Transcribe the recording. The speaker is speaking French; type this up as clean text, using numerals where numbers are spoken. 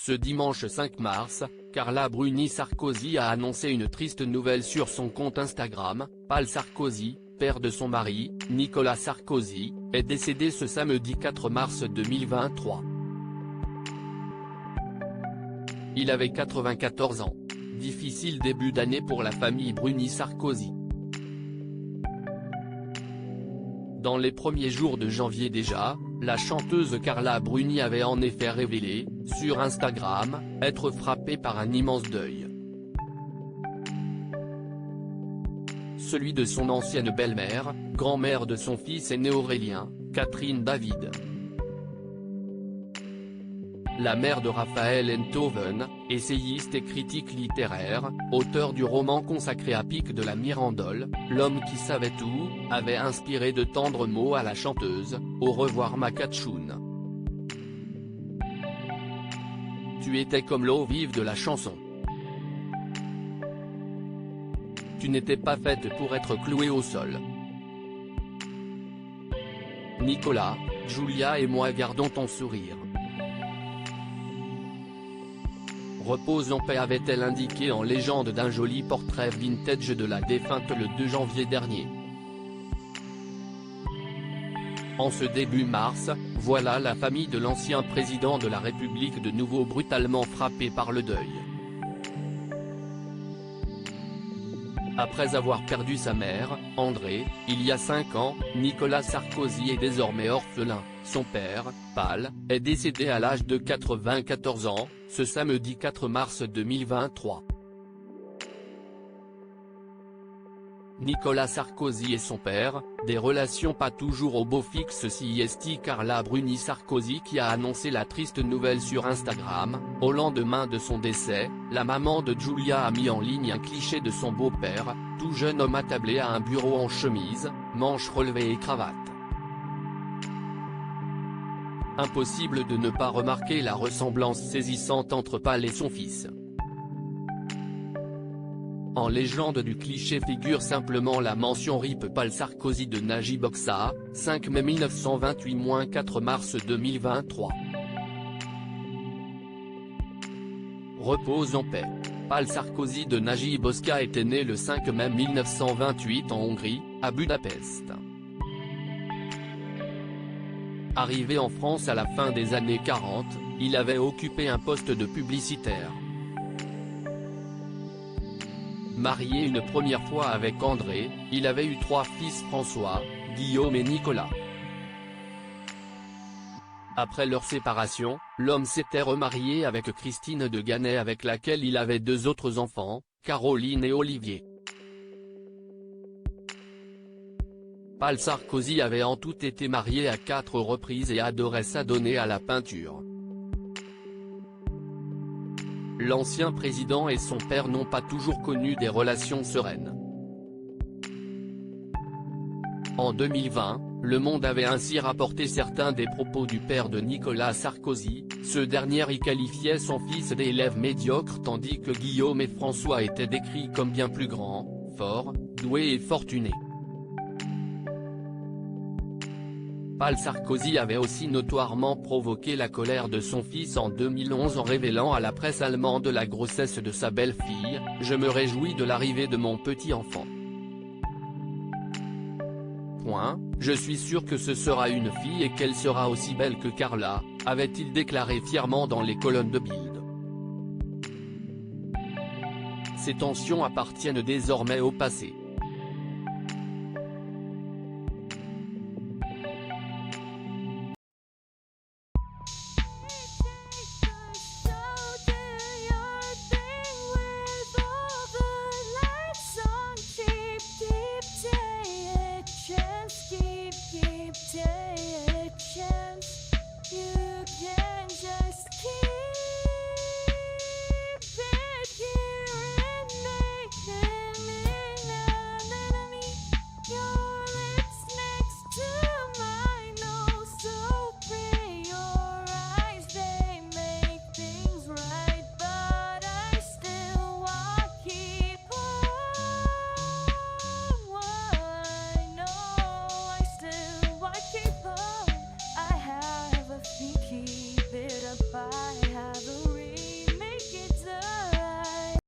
Ce dimanche 5 mars, Carla Bruni Sarkozy a annoncé une triste nouvelle sur son compte Instagram. Paul Sarkozy, père de son mari, Nicolas Sarkozy, est décédé ce samedi 4 mars 2023. Il avait 94 ans. Difficile début d'année pour la famille Bruni Sarkozy. Dans les premiers jours de janvier déjà, la chanteuse Carla Bruni avait en effet révélé, sur Instagram, être frappée par un immense deuil. Celui de son ancienne belle-mère, grand-mère de son fils aîné Aurélien, Catherine David. La mère de Raphaël Enthoven, essayiste et critique littéraire, auteur du roman consacré à Pic de la Mirandole, L'homme qui savait tout, avait inspiré de tendres mots à la chanteuse. Au revoir ma Catchoune. Tu étais comme l'eau vive de la chanson. Tu n'étais pas faite pour être clouée au sol. Nicolas, Julia et moi gardons ton sourire. Repose en paix, avait-elle indiqué en légende d'un joli portrait vintage de la défunte le 2 janvier dernier. En ce début mars, voilà la famille de l'ancien président de la République de nouveau brutalement frappée par le deuil. Après avoir perdu sa mère, André, il y a 5 ans, Nicolas Sarkozy est désormais orphelin. Son père, Paul, est décédé à l'âge de 94 ans, ce samedi 4 mars 2023. Nicolas Sarkozy et son père, des relations pas toujours au beau fixe si est Carla Bruni Sarkozy qui a annoncé la triste nouvelle sur Instagram. Au lendemain de son décès, la maman de Julia a mis en ligne un cliché de son beau-père, tout jeune homme attablé à un bureau en chemise, manches relevées et cravate. Impossible de ne pas remarquer la ressemblance saisissante entre Paul et son fils. En légende du cliché figure simplement la mention RIP Paul Sarkozy de Najib Oksa, 5 mai 1928-4 mars 2023. Repose en paix. Paul Sarkozy de Najib Oksa était né le 5 mai 1928 en Hongrie, à Budapest. Arrivé en France à la fin des années 40, il avait occupé un poste de publicitaire. Marié une première fois avec André, il avait eu 3 fils François, Guillaume et Nicolas. Après leur séparation, l'homme s'était remarié avec Christine de Ganay avec laquelle il avait 2 autres enfants, Caroline et Olivier. Paul Sarkozy avait en tout été marié à 4 reprises et adorait s'adonner à la peinture. L'ancien président et son père n'ont pas toujours connu des relations sereines. En 2020, Le Monde avait ainsi rapporté certains des propos du père de Nicolas Sarkozy. Ce dernier y qualifiait son fils d'élève médiocre tandis que Guillaume et François étaient décrits comme bien plus grands, forts, doués et fortunés. Paul Sarkozy avait aussi notoirement provoqué la colère de son fils en 2011 en révélant à la presse allemande la grossesse de sa belle-fille. « Je me réjouis de l'arrivée de mon petit enfant. Je suis sûr que ce sera une fille et qu'elle sera aussi belle que Carla », avait-il déclaré fièrement dans les colonnes de Bild. Ces tensions appartiennent désormais au passé.